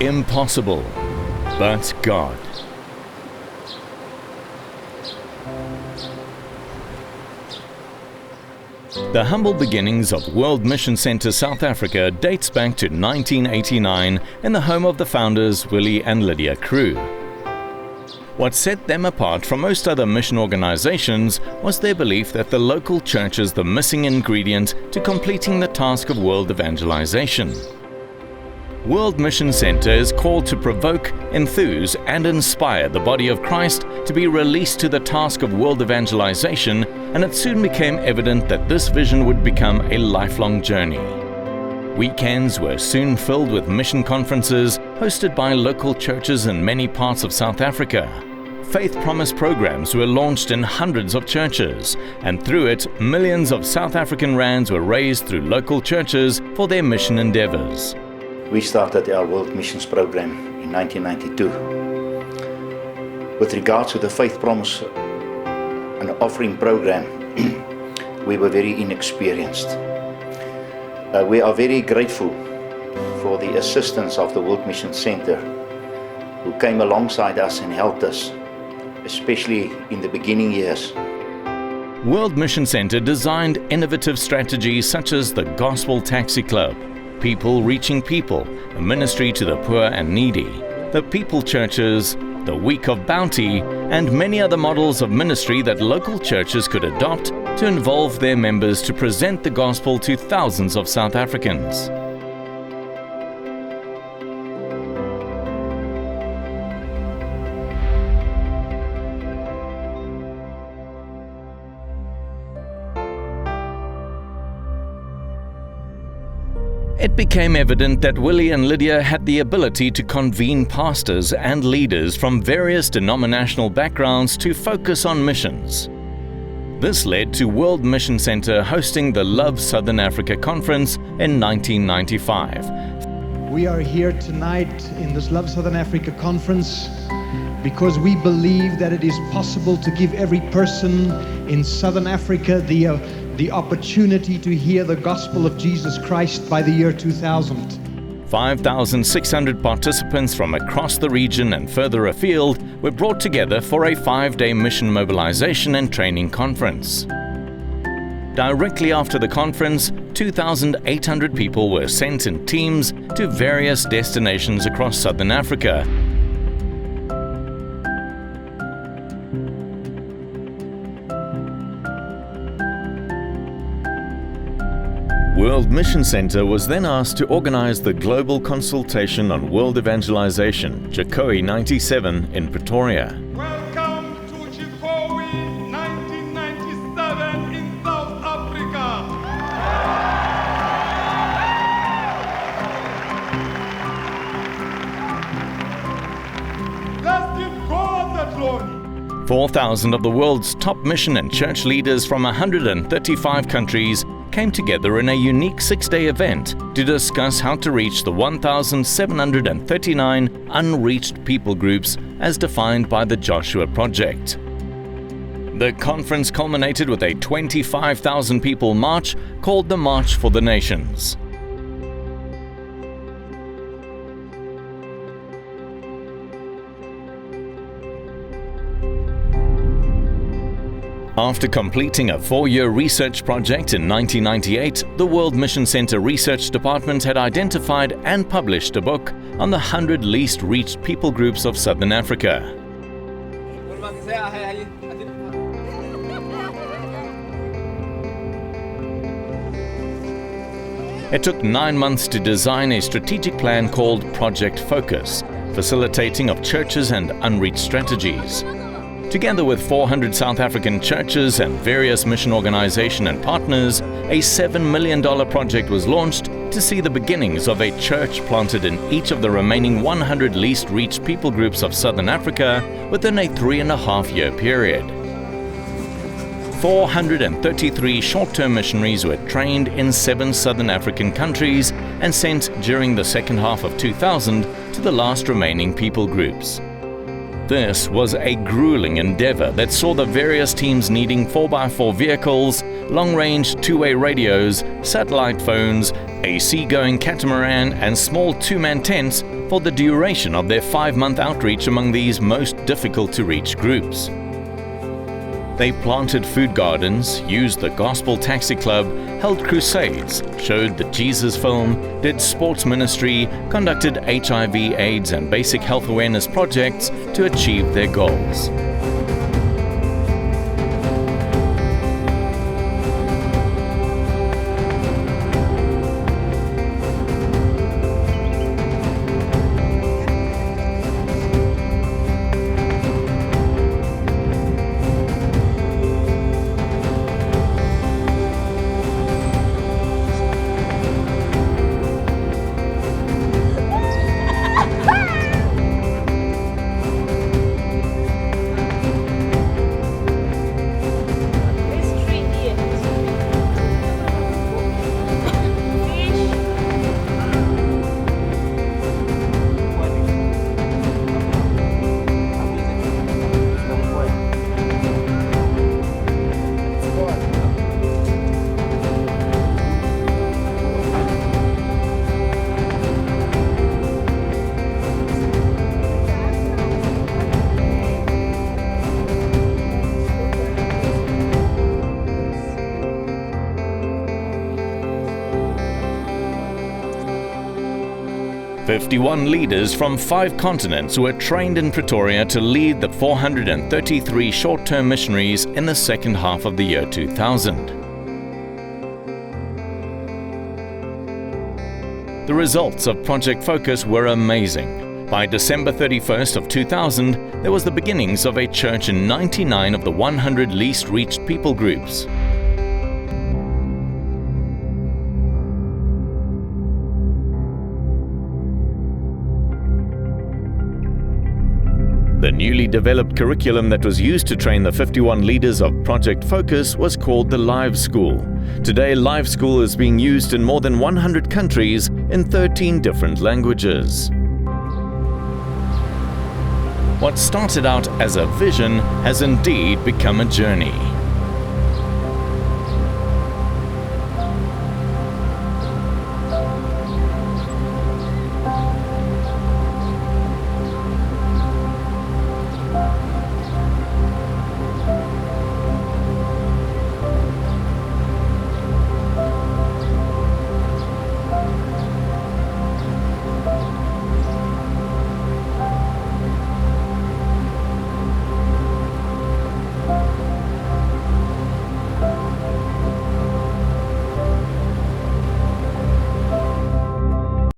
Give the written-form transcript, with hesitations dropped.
Impossible, but God. The humble beginnings of World Mission Centre South Africa dates back to 1989 in the home of the founders Willie and Lydia Crew. What set them apart from most other mission organizations was their belief that the local church is the missing ingredient to completing the task of world evangelization. World Mission Centre is called to provoke, enthuse and inspire the body of Christ to be released to the task of world evangelization, and it soon became evident that this vision would become a lifelong journey. Weekends were soon filled with mission conferences hosted by local churches in many parts of South Africa. Faith Promise programs were launched in hundreds of churches, and through it, millions of South African rands were raised through local churches for their mission endeavors. We started our World Missions program in 1992. With regards to the Faith Promise and offering program, we were very inexperienced. We are very grateful for the assistance of the World Mission Centre, who came alongside us and helped us, especially in the beginning years. World Mission Centre designed innovative strategies such as the Gospel Taxi Club, People Reaching People, a ministry to the poor and needy, the People Churches, the Week of Bounty, and many other models of ministry that local churches could adopt to involve their members to present the gospel to thousands of South Africans. It became evident that Willie and Lydia had the ability to convene pastors and leaders from various denominational backgrounds to focus on missions. This led to World Mission Centre hosting the Love Southern Africa Conference in 1995. We are here tonight in this Love Southern Africa Conference because we believe that it is possible to give every person in Southern Africa the opportunity to hear the gospel of Jesus Christ by the year 2000. 5,600 participants from across the region and further afield were brought together for a 5-day mission mobilization and training conference. Directly after the conference, 2,800 people were sent in teams to various destinations across Southern Africa. World Mission Centre was then asked to organize the Global Consultation on World Evangelization, GCOWE 97, in Pretoria. Welcome to GCOWE 1997 in South Africa. Let's give God the glory. 4,000 of the world's top mission and church leaders from 135 countries came together in a unique 6-day event to discuss how to reach the 1,739 unreached people groups as defined by the Joshua Project. The conference culminated with a 25,000 people march called the March for the Nations. After completing a 4-year research project in 1998, the World Mission Centre Research Department had identified and published a book on the 100 least reached people groups of Southern Africa. It took 9 months to design a strategic plan called Project Focus, facilitating of churches and unreached strategies. Together with 400 South African churches and various mission organizations and partners, a $7 million project was launched to see the beginnings of a church planted in each of the remaining 100 least reached people groups of Southern Africa within a 3.5-year period. 433 short-term missionaries were trained in 7 Southern African countries and sent during the second half of 2000 to the last remaining people groups. This was a grueling endeavor that saw the various teams needing 4x4 vehicles, long-range two-way radios, satellite phones, a sea-going catamaran and small two-man tents for the duration of their 5-month outreach among these most difficult-to-reach groups. They planted food gardens, used the Gospel Taxi Club, held crusades, showed the Jesus film, did sports ministry, conducted HIV, AIDS and basic health awareness projects to achieve their goals. "51 leaders from 5 continents were trained in Pretoria to lead the 433 short-term missionaries in the second half of the year 2000. The results of Project Focus were amazing. By December 31st of 2000, there was the beginnings of a church in 99 of the 100 least reached people groups. The newly developed curriculum that was used to train the 51 leaders of Project Focus was called the Live School. Today, Live School is being used in more than 100 countries in 13 different languages. What started out as a vision has indeed become a journey.